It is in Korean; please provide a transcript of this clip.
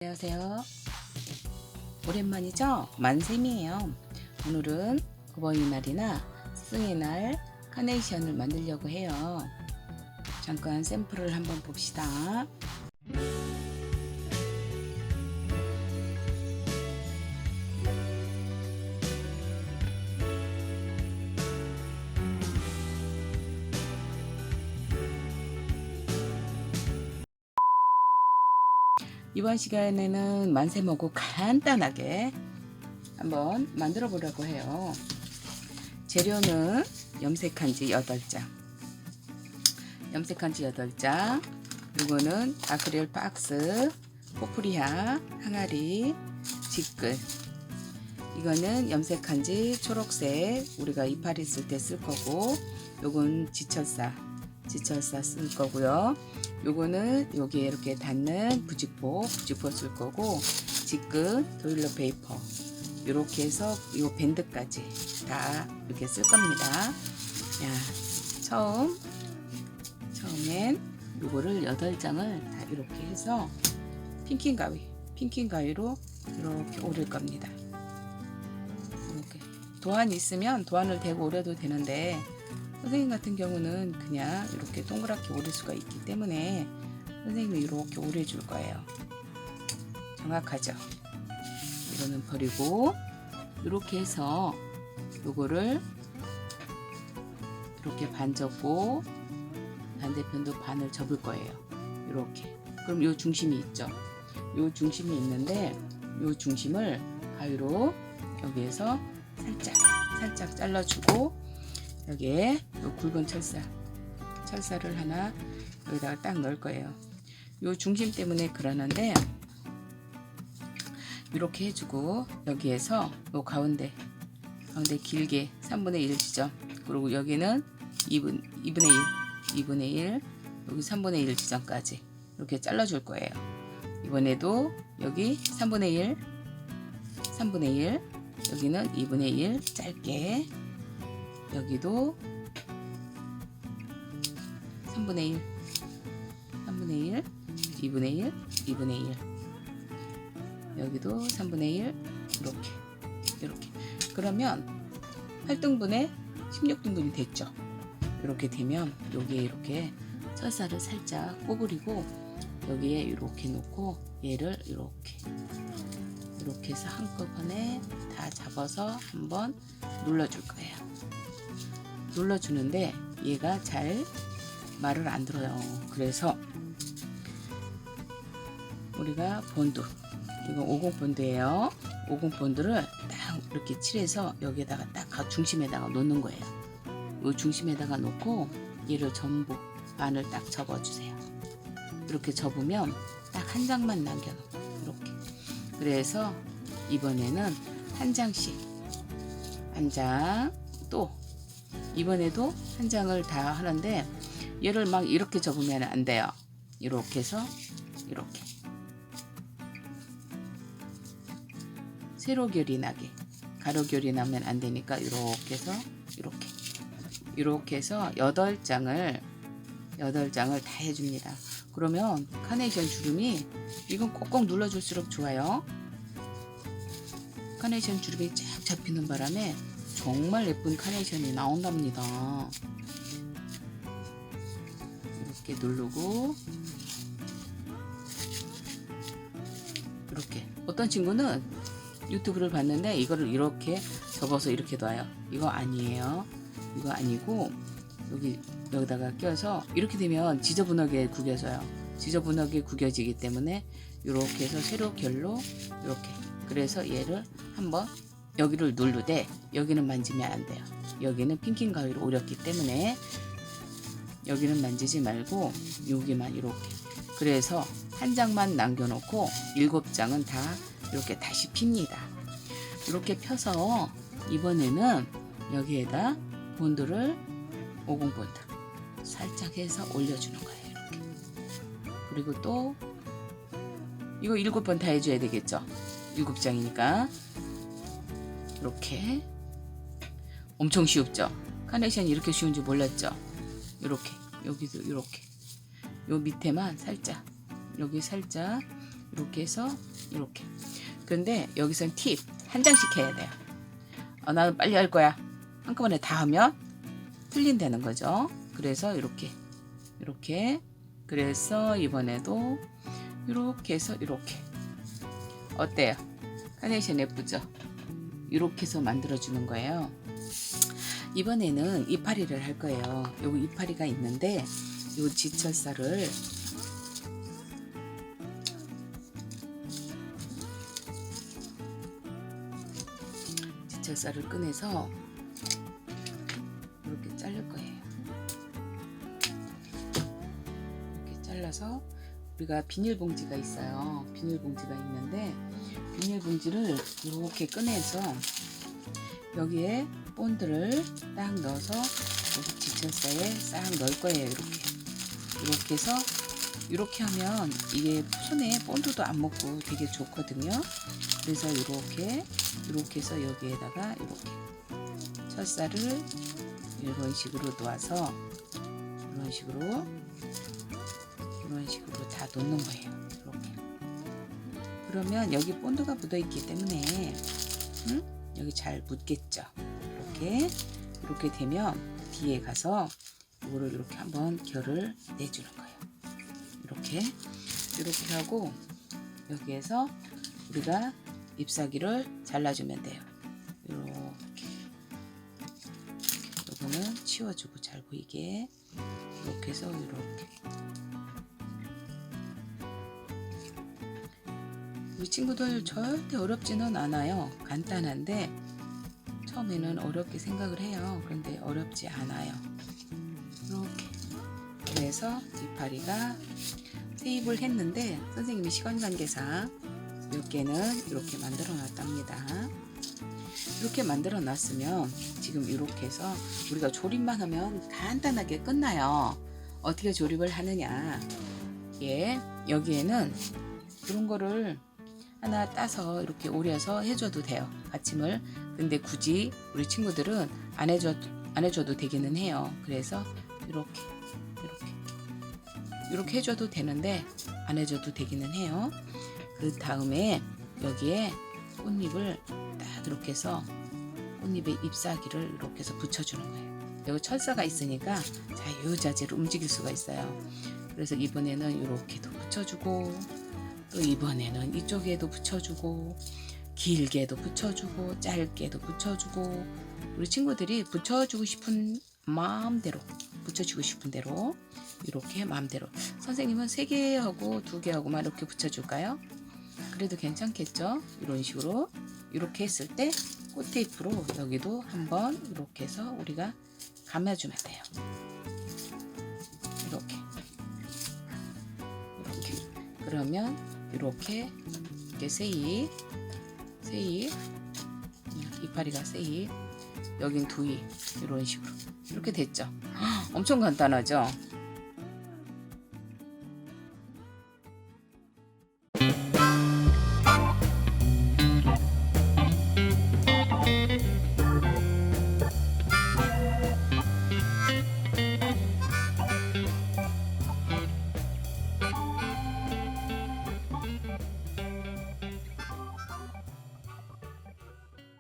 안녕하세요. 오랜만이죠? 만샘이에요. 오늘은 어버이날이나 스승의 날 카네이션을 만들려고 해요. 잠깐 샘플을 한번 봅시다. 이번 시간에는 만샘하고 간단하게 한번 만들어 보려고 해요. 재료는 염색한지 8장, 이거는 아크릴 박스, 포프리아, 항아리, 직글. 이거는 염색한지 초록색, 우리가 이파리 쓸 때 쓸 거고, 요건 지철사 쓸 거고요. 요거는 여기에 이렇게 닿는 부직포 쓸 거고, 직글, 토일러 페이퍼, 이렇게 해서 요 밴드까지 다 이렇게 쓸 겁니다. 처음엔 요거를 8장을 다 이렇게 해서 핑킹 가위로 이렇게 오릴 겁니다. 이렇게 도안이 있으면 도안을 대고 오려도 되는데, 선생님 같은 경우는 그냥 이렇게 동그랗게 오릴 수가 있기 때문에 선생님이 이렇게 오려줄 거예요. 정확하죠? 이거는 버리고, 이렇게 해서 요거를 이렇게 반 접고 반대편도 반을 접을 거예요. 이렇게. 그럼 요 중심이 있죠? 요 중심이 있는데, 요 중심을 가위로 여기에서 살짝 잘라주고, 여기에 요 굵은 철사를 하나 여기다가 딱 넣을 거예요. 요 중심 때문에 그러는데, 이렇게 해주고, 여기에서 요 가운데 길게 3분의 1 지점, 그리고 여기는 2분의 1, 여기 3분의 1 지점까지 이렇게 잘라줄 거예요. 이번에도 여기 3분의 1, 여기는 2분의 1 짧게, 여기도 3분의 1, 2분의 1, 여기도 3분의 1, 이렇게. 그러면 8등분의 16등분이 됐죠. 이렇게 되면 여기에 이렇게 철사를 살짝 꼬부리고, 여기에 이렇게 놓고 얘를 이렇게 해서 한꺼번에 다 잡아서 한번 눌러줄 거예요. 눌러주는데 얘가 잘 말을 안 들어요. 그래서 우리가 본드, 이거 50 본드예요. 50 본드를 딱 이렇게 칠해서 여기에다가 딱 중심에다가 놓는 거예요. 이 중심에다가 놓고 얘를 전부 반을 딱 접어주세요. 이렇게 접으면 딱 한 장만 남겨놓고 이렇게. 그래서 이번에는 한 장씩, 한 장, 또 이번에도 한 장을 다 하는데, 얘를 막 이렇게 접으면 안 돼요. 이렇게 해서 이렇게 세로결이 나게, 가로결이 나면 안 되니까 이렇게 해서 이렇게 해서 8장을 다 해줍니다. 그러면 카네이션 주름이, 이건 꼭꼭 눌러줄수록 좋아요. 카네이션 주름이 쫙 잡히는 바람에 정말 예쁜 카네이션이 나온답니다. 이렇게 누르고, 이렇게. 어떤 친구는 유튜브를 봤는데 이거를 이렇게 접어서 이렇게 놔요. 이거 아니에요. 이거 아니고, 여기다가 껴서 이렇게 되면 지저분하게 구겨져요. 지저분하게 구겨지기 때문에 이렇게 해서 세로결로 이렇게. 그래서 얘를 한번 여기를 누르되, 여기는 만지면 안 돼요. 여기는 핑킹 가위로 오렸기 때문에 여기는 만지지 말고 여기만 이렇게. 그래서 한 장만 남겨놓고 7장은 다 이렇게 다시 핍니다. 이렇게 펴서 이번에는 여기에다 본드를 50 본드 살짝 해서 올려주는 거예요. 이렇게. 그리고 또 이거 7번 다 해줘야 되겠죠. 7장이니까 이렇게. 엄청 쉽죠? 카네이션이 이렇게 쉬운 줄 몰랐죠? 이렇게, 여기도 이렇게, 요 밑에만 살짝, 여기 살짝 이렇게 해서 이렇게. 그런데 여기선 팁, 한 장씩 해야 돼요. 나는 빨리 할 거야. 한꺼번에 다 하면 틀린다는 거죠. 그래서 이렇게 그래서 이번에도 이렇게 해서 이렇게. 어때요? 카네이션 예쁘죠? 이렇게 해서 만들어주는 거예요. 이번에는 이파리를 할 거예요. 여기 이파리가 있는데 이 지철사를 꺼내서 이렇게 자를 거예요. 이렇게 잘라서 우리가 비닐봉지가 있어요. 비닐봉지가 있는데 비닐봉지를 이렇게 꺼내서 여기에 본드를 딱 넣어서 여기 지철사에 싹 넣을 거예요. 이렇게 해서 이렇게 하면 이게 손에 본드도 안 묻고 되게 좋거든요. 그래서 이렇게 해서 여기에다가 이렇게 철사를 이런 식으로 놓아서 이런 식으로 다 놓는 거예요. 이렇게. 그러면 여기 본드가 묻어 있기 때문에 여기 잘 묻겠죠. 이렇게 되면 뒤에 가서 이거를 이렇게 한번 결을 내주는 거예요. 이렇게 하고 여기에서 우리가 잎사귀를 잘라주면 돼요. 이렇게. 이거는 치워주고 잘 보이게 이렇게 해서 이렇게. 우리 친구들 절대 어렵지는 않아요. 간단한데 처음에는 어렵게 생각을 해요. 그런데 어렵지 않아요. 이렇게. 그래서 이파리가 세 입을 했는데 선생님이 시간 관계상 몇 개는 이렇게 만들어 놨답니다. 이렇게 만들어 놨으면 지금 이렇게 해서 우리가 조립만 하면 간단하게 끝나요. 어떻게 조립을 하느냐. 여기에는 이런 거를 하나 따서 이렇게 오려서 해줘도 돼요. 받침을. 근데 굳이 우리 친구들은 안 해줘도 되기는 해요. 그래서 이렇게 해줘도 되는데 안 해줘도 되기는 해요. 그 다음에 여기에 꽃잎을 딱 이렇게 해서 꽃잎에 잎사귀를 이렇게 해서 붙여주는 거예요. 여기 철사가 있으니까 자유자재로 움직일 수가 있어요. 그래서 이번에는 이렇게도 붙여주고 또 이번에는 이쪽에도 붙여주고 길게도 붙여주고 짧게도 붙여주고 우리 친구들이 붙여주고 싶은 마음대로 붙여주고 싶은 대로 이렇게 마음대로. 선생님은 3개하고 2개하고만 이렇게 붙여줄까요? 그래도 괜찮겠죠? 이런 식으로 이렇게 했을 때 꽃테이프로 여기도 한번 이렇게 해서 우리가 감아주면 돼요. 이렇게 그러면 이렇게 세입 이파리가 세입 여긴 2입 이런 식으로 이렇게 됐죠. 엄청 간단하죠.